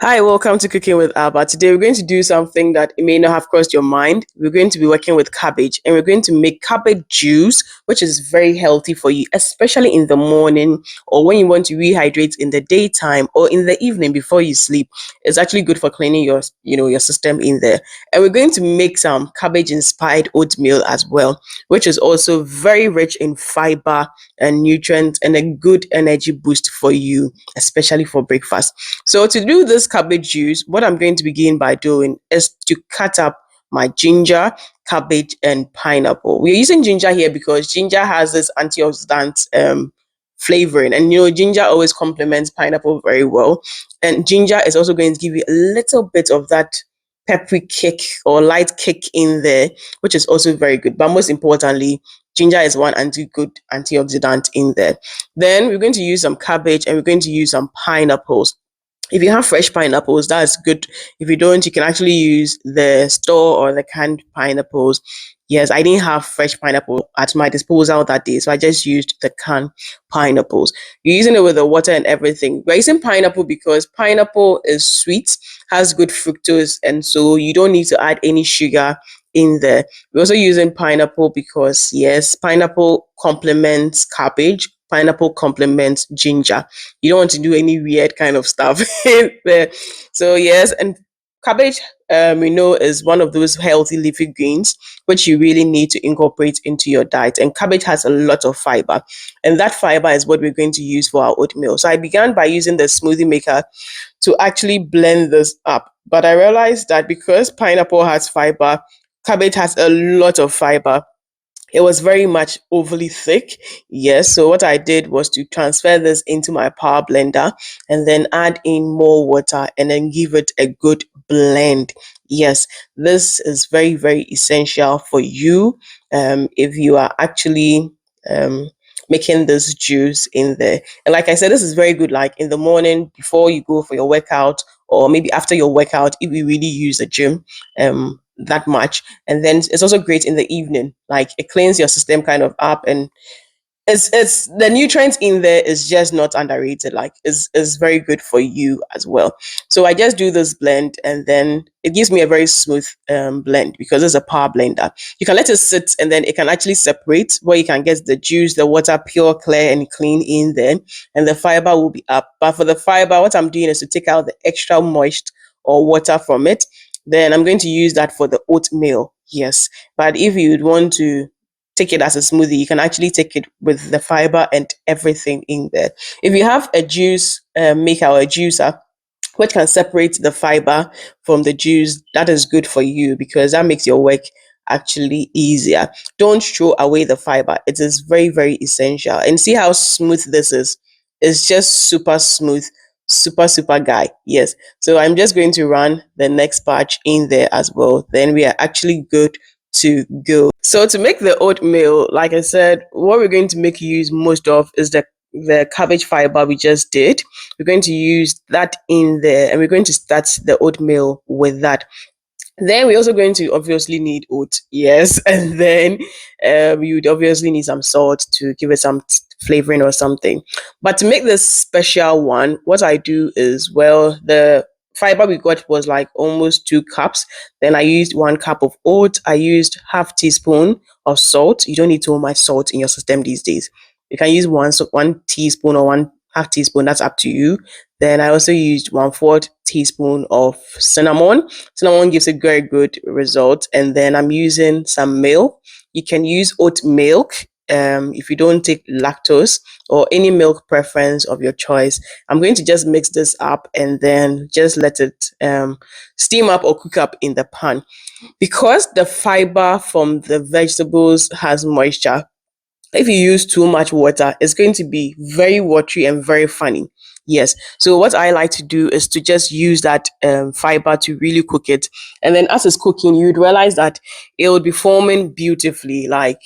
Hi, welcome to Cooking with Abba. Today we're going to do something that it may not have crossed your mind. We're going to be working with cabbage and we're going to make cabbage juice, which is very healthy for you, especially in the morning or when you want to rehydrate in the daytime or in the evening before you sleep. It's actually good for cleaning your system in there. And we're going to make some cabbage inspired oatmeal as well, which is also very rich in fiber and nutrients and a good energy boost for you, especially for breakfast. So to do this cabbage juice, what I'm going to begin by doing is to cut up my ginger, cabbage, and pineapple. We're using ginger here because ginger has this antioxidant flavoring, and ginger always complements pineapple very well. And ginger is also going to give you a little bit of that peppery kick or light kick in there, which is also very good. But most importantly, ginger is one good antioxidant in there. Then we're going to use some cabbage and we're going to use some pineapples. If you have fresh pineapples, that's good. If you don't, you can actually use the store or the canned pineapples. Yes, I didn't have fresh pineapple at my disposal that day, so I just used the canned pineapples. You're using it with the water and everything. We're using pineapple because pineapple is sweet, has good fructose, and so you don't need to add any sugar in there. We're also using pineapple because, yes, pineapple complements cabbage, pineapple complements ginger. You don't want to do any weird kind of stuff there. So yes, and cabbage, we know is one of those healthy leafy greens which you really need to incorporate into your diet. And cabbage has a lot of fiber, and that fiber is what we're going to use for our oatmeal. So I began by using the smoothie maker to actually blend this up, but I realized that because pineapple has fiber, cabbage has a lot of fiber, it was very much overly thick. Yes. So what I did was to transfer this into my power blender and then add in more water and then give it a good blend. Yes, this is very, very essential for you if you are actually um, making this juice in there. And like I said, this is very good, like in the morning before you go for your workout, or maybe after your workout if you really use the gym that much. And then it's also great in the evening, like it cleans your system kind of up, and it's the nutrients in there is just not underrated, like it's very good for you as well. So I just do this blend and then it gives me a very smooth blend because it's a power blender. You can let it sit and then it can actually separate where you can get the juice, the water pure, clear and clean in there, and the fiber will be up. But for the fiber, what I'm doing is to take out the extra moist or water from it. Then I'm going to use that for the oatmeal. Yes, but if you'd want to take it as a smoothie, you can actually take it with the fiber and everything in there. If you have a juice maker or a juicer which can separate the fiber from the juice, that is good for you because that makes your work actually easier. Don't throw away the fiber. It is very, very essential. And see how smooth this is. It's just super smooth, super guy. Yes. So I'm just going to run the next batch in there as well. Then we are actually good to go. So to make the oatmeal, like I said, what we're going to make use most of is the cabbage fiber we just did. We're going to use that in there and we're going to start the oatmeal with that. Then we're also going to obviously need oats, yes, and then you would obviously need some salt to give it some flavoring or something. But to make this special one, what I do is, well, the fiber we got was like almost 2 cups. Then I used 1 cup of oats. I used half teaspoon of salt. You don't need too much salt in your system these days. You can use one teaspoon or one half teaspoon. That's up to you. Then I also used 1/4 teaspoon of cinnamon. Cinnamon gives a very good result. And then I'm using some milk. You can use oat milk if you don't take lactose or any milk preference of your choice. I'm going to just mix this up and then just let it steam up or cook up in the pan. Because the fiber from the vegetables has moisture, if you use too much water, it's going to be very watery and very funny. Yes. So what I like to do is to just use that fiber to really cook it. And then as it's cooking, you'd realize that it will be forming beautifully, like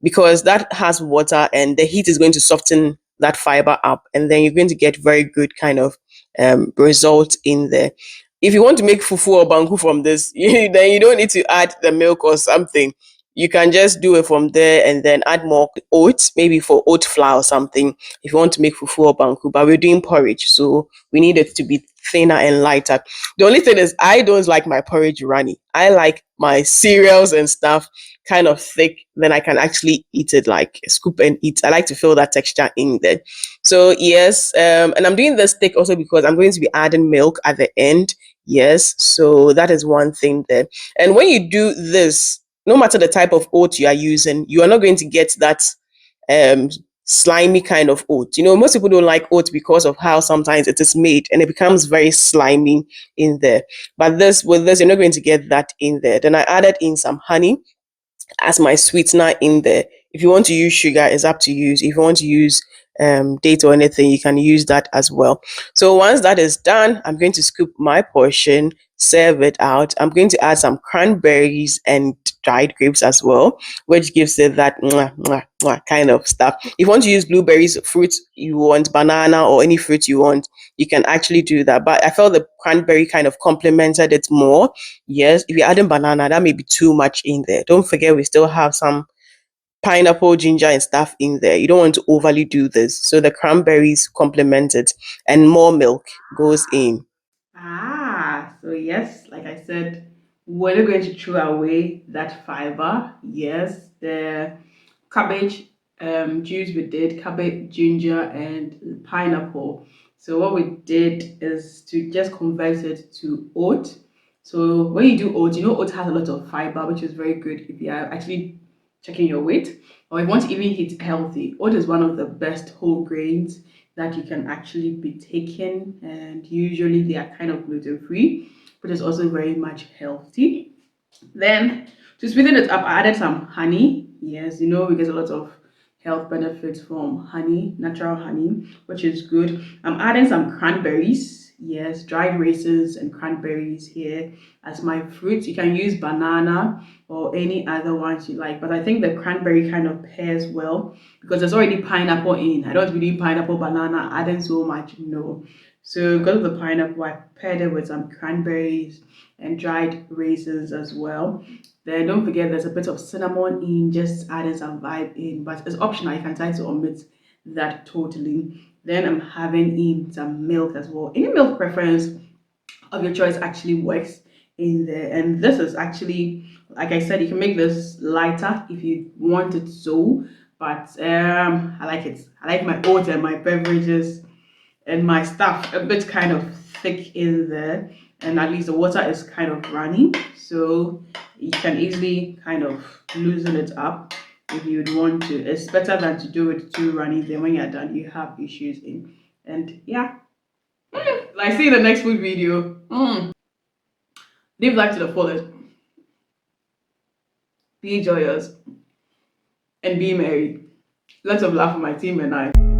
because that has water and the heat is going to soften that fiber up. And then you're going to get very good kind of result in there. If you want to make fufu or banku from this, then you don't need to add the milk or something. you can just do it from there and then add more oats, maybe for oat flour or something, if you want to make fufu or banku. But we're doing porridge, so we need it to be thinner and lighter. The only thing is, I don't like my porridge runny. I like my cereals and stuff kind of thick. Then I can actually eat it, like scoop and eat. I like to feel that texture in there. So yes, and I'm doing this thick also because I'm going to be adding milk at the end. Yes, so that is one thing there. And when you do this, no matter the type of oat you are using, you are not going to get that um slimy kind of oat. Most people don't like oat because of how sometimes it is made and it becomes very slimy in there. But this with this, you're not going to get that in there. Then I added in some honey as my sweetener in there. If you want to use sugar, it's up to you. If you want to use date or anything, you can use that as well. So once that is done, I'm going to scoop my portion, serve it out. I'm going to add some cranberries and dried grapes as well, which gives it that mwah, mwah, mwah kind of stuff. If you want to use blueberries, fruit you want, banana or any fruit you want, you can actually do that. But I felt the cranberry kind of complemented it more. Yes, if you're adding banana, that may be too much in there. Don't forget, we still have some pineapple, ginger, and stuff in there. You don't want to overly do this. So the cranberries complement it, and more milk goes in. So yes, like I said, we're not going to throw away that fiber. Yes, the cabbage juice we did, cabbage, ginger, and pineapple. So what we did is to just convert it to oat. So when you do oat, oat has a lot of fiber, which is very good if you are actually checking your weight, or if you want to even eat healthy. Oat is one of the best whole grains that you can actually be taking, and usually they are kind of gluten free, but it's also very much healthy. Then to sweeten it up, I added some honey. Yes, we get a lot of health benefits from honey, natural honey, which is good. I'm adding some cranberries. Yes, dried raisins and cranberries here as my fruits. You can use banana or any other ones you like, but I think the cranberry kind of pairs well because there's already pineapple in. I don't really pineapple, banana, adding so much, no. So because of the pineapple, I paired it with some cranberries and dried raisins as well. Then don't forget there's a bit of cinnamon in, just adding some vibe in, but it's optional. You can try to omit that totally. Then I'm having in some milk as well. Any milk preference of your choice actually works in there. And this is actually, like I said, you can make this lighter if you want it so. But I like it. I like my oats and my beverages and my stuff a bit kind of thick in there, and at least the water is kind of runny, so you can easily kind of loosen it up if you'd want to. It's better than to do it too runny, then when you're done you have issues in. And yeah, like, see you in the next food video. Leave like to the fullest, be joyous and be merry. Lots of love for my team and I.